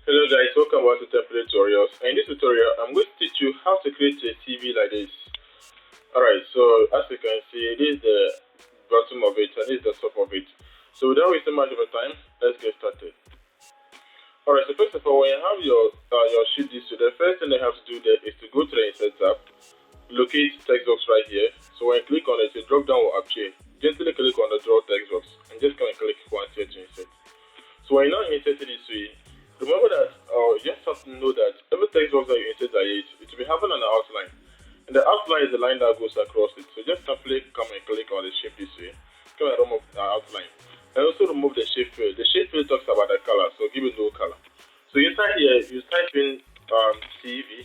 Hello guys, welcome back to Template Tutorials. And in this tutorial, I'm going to teach you how to create a CV like this. Alright, so as you can see, this is the bottom of it and this is the top of it. So without wasting much of your time, let's get started. Alright, so first of all, when you have your sheet this way, the first thing you have to do there is to go to the Insert tab, locate text box right here. So when you click on it, a drop down will appear. Gently click on the draw text box and just come and click once here to insert. So when you now insert it this way, remember that you just have to know that every text box that you insert it will be having an outline. And the outline is the line that goes across it. So just simply come and click on the shape this way. Come and remove the outline. And also remove the shape field. The shape field talks about the color, so give it no color. So inside here, you type in CV.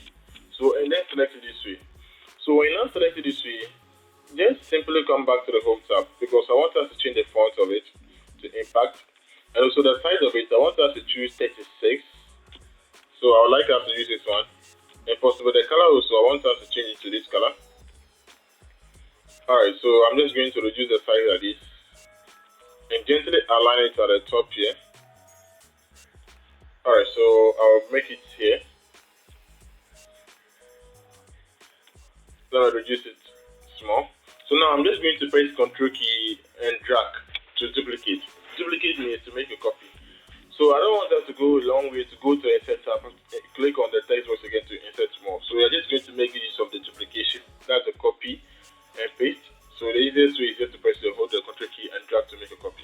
So and then select it this way. So when you now select it this way, just simply come back to the home tab because I want us to change the font of it to impact. And also the size of it, I want us to choose 36. So I would like us to use this one. And possible the color also, I want us to change it to this color. Alright, so I'm just going to reduce the size of this. And gently align it at the top here. Alright, so I'll make it here. Then I'll reduce it small. So now I'm just going to press Ctrl key and drag to duplicate. Duplicate means to make a copy. So I don't want that to go a long way to go to Insert tab, click on the text box again to insert more. So we are just going to make use of the duplication. That's a copy and paste. So the easiest way is just to press hold the Ctrl key and drag to make a copy.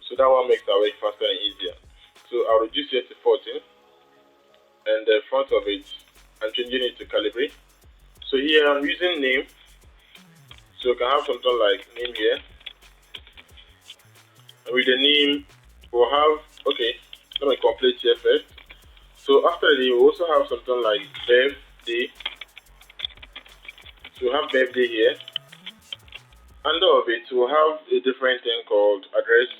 So that one makes our work faster and easier. So I'll reduce it to 14. And the front of it, I'm changing it to calibrate. So here I'm using name. So you can have something like name here. And with the name, we'll have, okay, let me complete here first. So after the name, we also have something like birthday. So we have birthday here. Under of it, we'll have a different thing called address.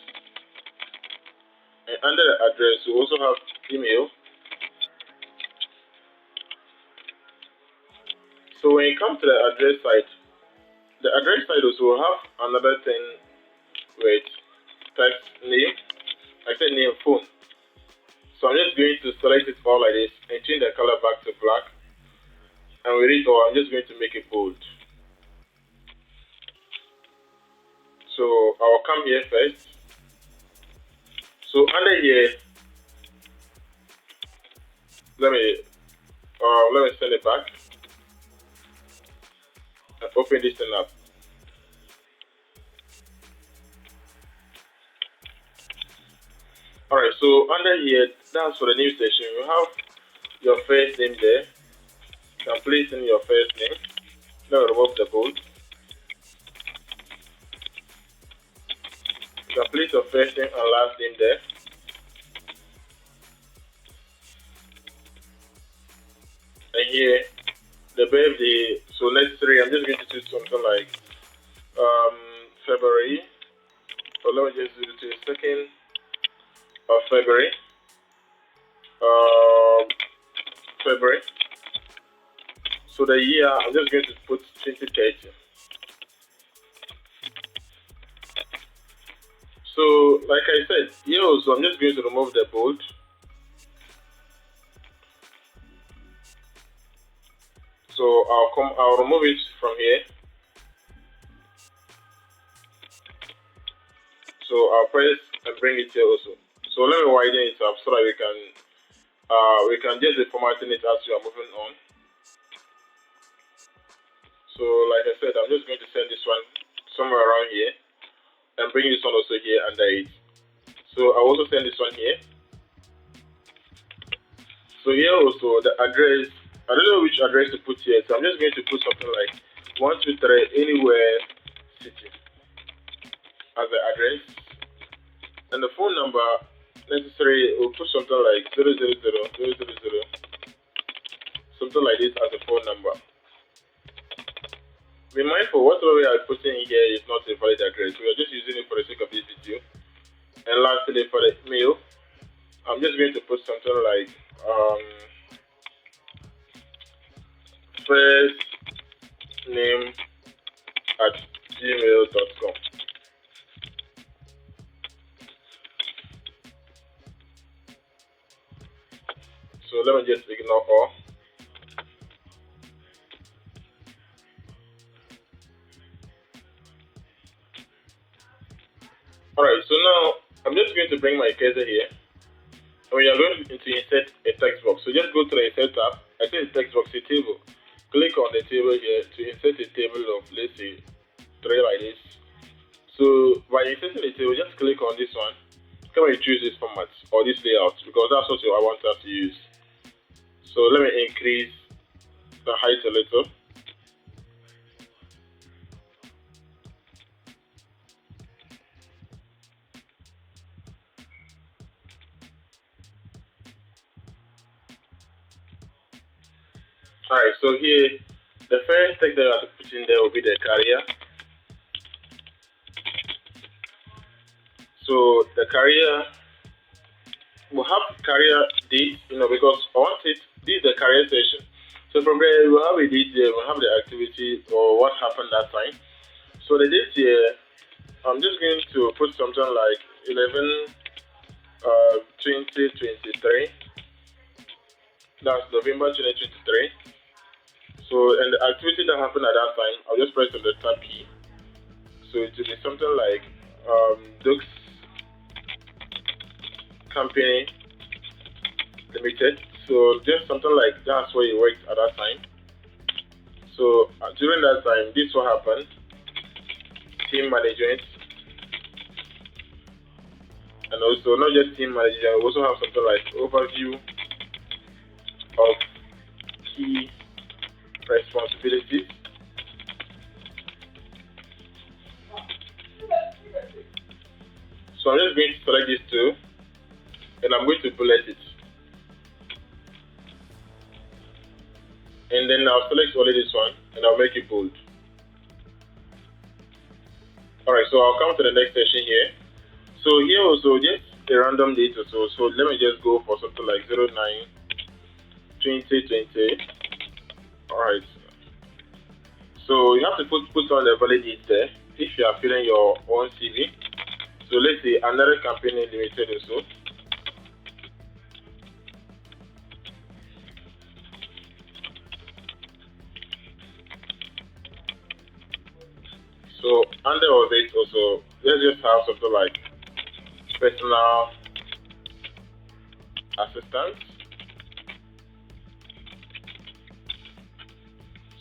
And under the address, we also have email. So when you come to the address side, the address side also will have another thing with text name. I said name phone. So I'm just going to select it all like this and change the color back to black. And with it all, I'm just going to make it bold. So I'll come here first. So under here, let me send it back and open this thing up. Alright, so under here, that's for the new section. You have your first name there. You can place in your first name. Then remove the bold. You can place your first name and last name there. And here, the birthday, so necessary, I'm just going to choose something like February. Or let me just do it to the 2nd of February. February. So the year, I'm just going to put 2030. So, like I said, here also, I'm just going to remove the bold. So I'll remove it from here. So I'll press and bring it here also. So let me widen it up so that we can just be formatting it as we are moving on. So like I said, I'm just going to send this one somewhere around here and bring this one also here under it. So I'll also send this one here. So here also the address, I don't know which address to put here, so I'm just going to put something like 123 anywhere city as the address. And the phone number necessary, we'll put something like 000, something like this as a phone number. Be mindful, whatever we are putting in here is not a valid address. We are just using it for the sake of this video. And lastly, for the email, I'm just going to put something like first name at gmail.com. So let me just ignore all. Alright, so now I'm just going to bring my cursor here. And we are going to insert a text box. So just go to the insert tab. I say the text box, a table. Click on the table here to insert a table of, let's say, 3 like this. So by inserting the table, just click on this one. Come and choose this format or this layout because that's what I want us to use. So let me increase the height a little. Alright, so here the first text that I have to put in there will be the career. So the career will have career date, because I want it. This is the career session. So from there we'll have a date there, we'll have the activity or what happened that time. So the date here, I'm just going to put something like 11/2023. That's November 2023. So, and the activity that happened at that time, I'll just press on the tab key. So it will be something like Dux Company Limited. So just something like that's where it worked at that time. So during that time, this will happen. Team management, and also not just team management, we also have something like overview of key responsibilities. So I'm just going to select these two and I'm going to bullet it. And then I'll select only this one and I'll make it bold. Alright, so I'll come to the next section here. So here also just a random date or so. So let me just go for something like 09/2020. Alright. So you have to put on the valid date there if you are filling your own CV. So let's say another company limited also. So under all this also, let's just have something like personal assistant.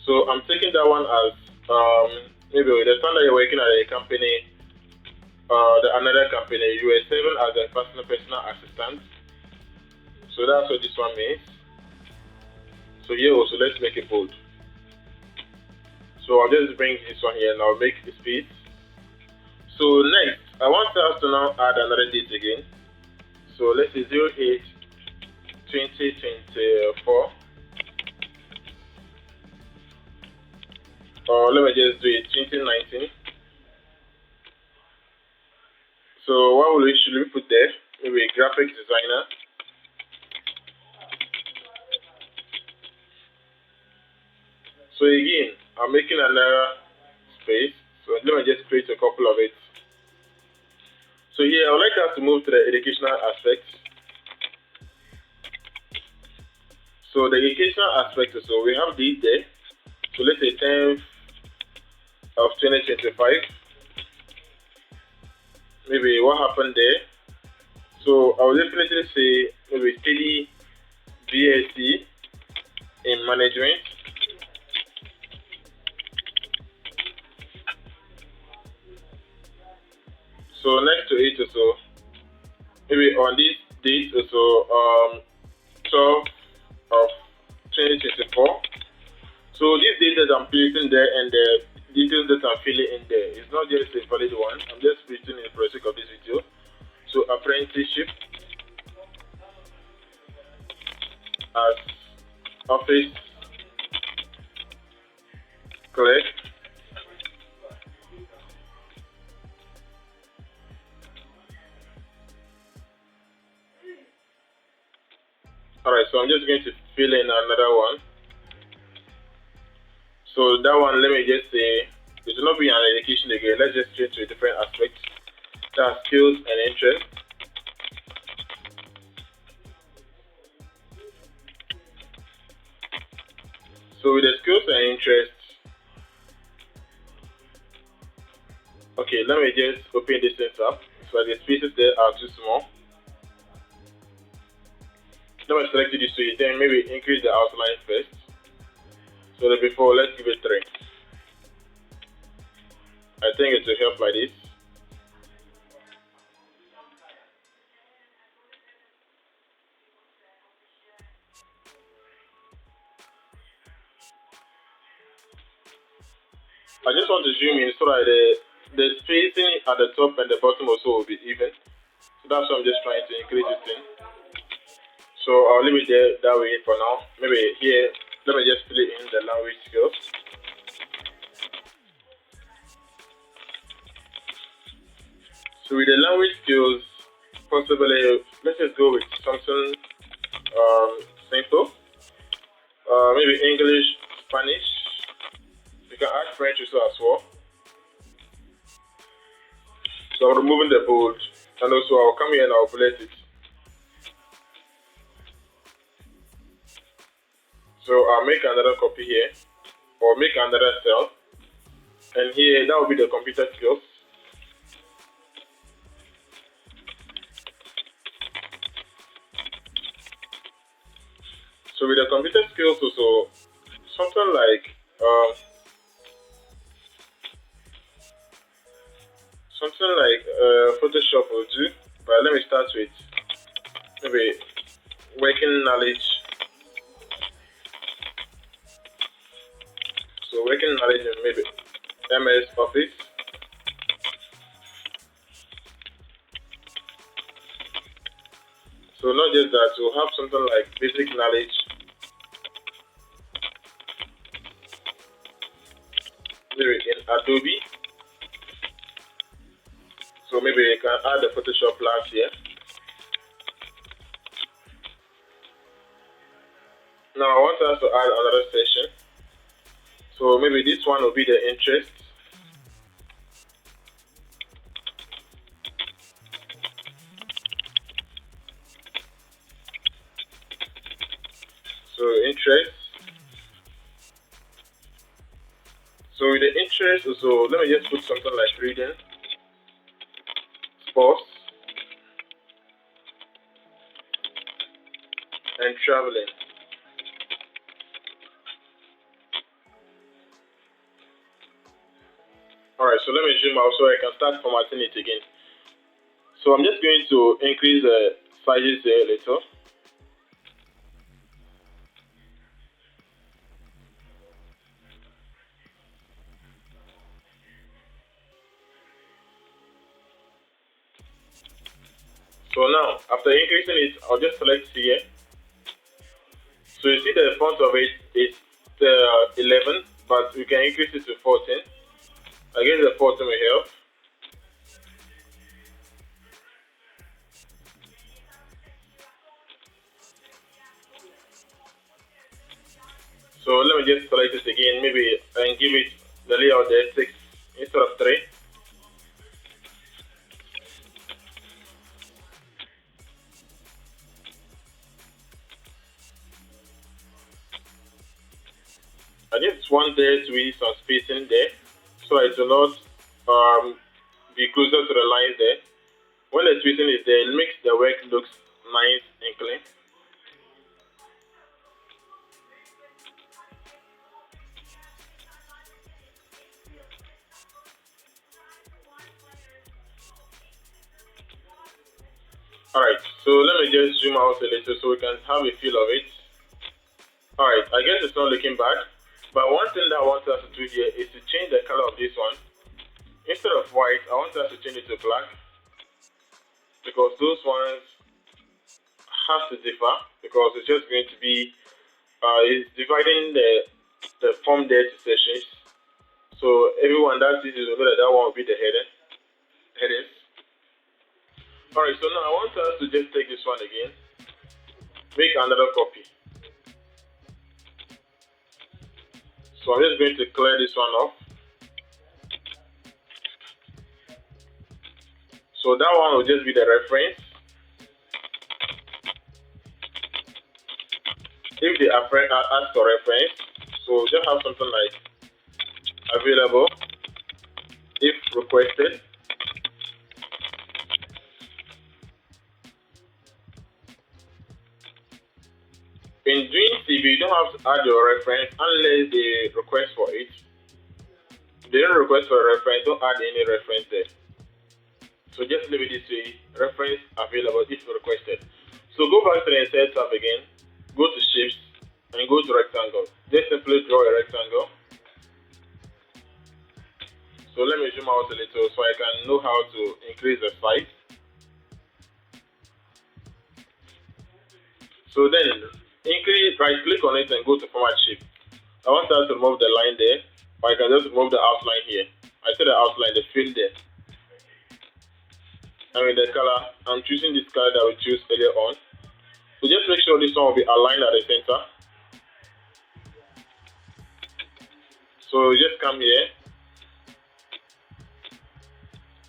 So I'm taking that one as maybe the time that you're working at a company, another company, you were serving as a personal assistant. So that's what this one means. So here also, let's make it bold. So I'll just bring this one here and I'll make the space. So next, I want us to now add another date again. So let's say 08/2024. Or let me just do it 2019. So what should we put there? Maybe graphic designer. So again, I'm making another space. So let me just create a couple of it. So here I would like us to move to the educational aspect. So the educational aspect, so we have date there. So let's say 10th of 2025. Maybe what happened there. So I will definitely say maybe study BSc in management. So next to it also, maybe on this date also, 12 of 2024. So these data that I'm placing there and the details that I'm filling in there is not just a valid one. I'm just putting in for the sake of this video. So apprenticeship as office clerk. Alright, so I'm just going to fill in another one. So that one, let me just say, it will not be an education again. Let's just change to a different aspect. That's skills and interest. So with the skills and interests, okay, let me just open this thing up. So the spaces there are too small. Let me select it this way, then maybe increase the outline first. So the before, let's give it 3. I think it will help like this. I just want to zoom in so that the spacing at the top and the bottom also will be even. So that's why I'm just trying to increase this thing. So I'll leave it there that way for now. Maybe here, let me just fill it in the language skills. So with the language skills, possibly let's just go with something simple. Maybe English, Spanish. You can add French also as well. So I'm removing the bold, and also I'll come here and I'll bullet it. So I'll make another copy here, or make another cell, and here that will be the computer skills. So with the computer skills also, something like Photoshop will do, but let me start with maybe working knowledge. So working knowledge in maybe MS Office. So not just that, we'll have something like basic knowledge, maybe in Adobe. So maybe you can add the Photoshop class here. Now I want us to add another section. So maybe this one will be the interest. So interest. So with the interest also, let me just put something like reading, sports, and traveling. Alright, so let me zoom out so I can start formatting it again. So I'm just going to increase the sizes there a little. So now, after increasing it, I'll just select here. So you see the font of it is 11, but we can increase it to 14. I guess the 14 will help. So let me just select it again, maybe, and give it the layout there 6 instead of 3. I just want there to be some spacing there, so it will not be closer to the lines there. When the spacing is there, it makes the work looks nice and clean. Alright, so let me just zoom out a little so we can have a feel of it. Alright, I guess it's not looking bad, but one thing that I want us to do here is to change the color of this one. Instead of white, I want us to change it to black, because those ones have to differ, because it's just going to be, it's dividing the form there to sections. So everyone that sees it will know that that one will be the headers. Alright, so now I want us to just take this one again, make another copy. So I'm just going to clear this one off. So that one will just be the reference. If they ask for reference, So just have something like available if requested. In doing CV, you don't have to add your reference unless they request for it. If they don't request for a reference, don't add any reference there. So just leave it this way, reference available if requested. So go back to the Insert tab again, go to Shapes, and go to Rectangle. Just simply draw a rectangle. So let me zoom out a little so I can know how to increase the size. So then, right click on it and go to Format Shape. I want us to remove the line there, or I can just remove the outline here. I see the outline, the fill there. And with the color, I'm choosing this color that we chose earlier on. So just make sure this one will be aligned at the center. So just come here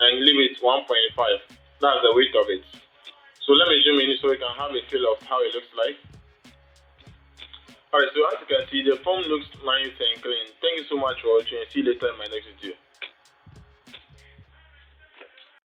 and leave it 1.5. That's the weight of it. So let me zoom in so we can have a feel of how it looks like. Alright, so as you can see, the form looks nice and clean. Thank you so much for watching and see you later in my next video.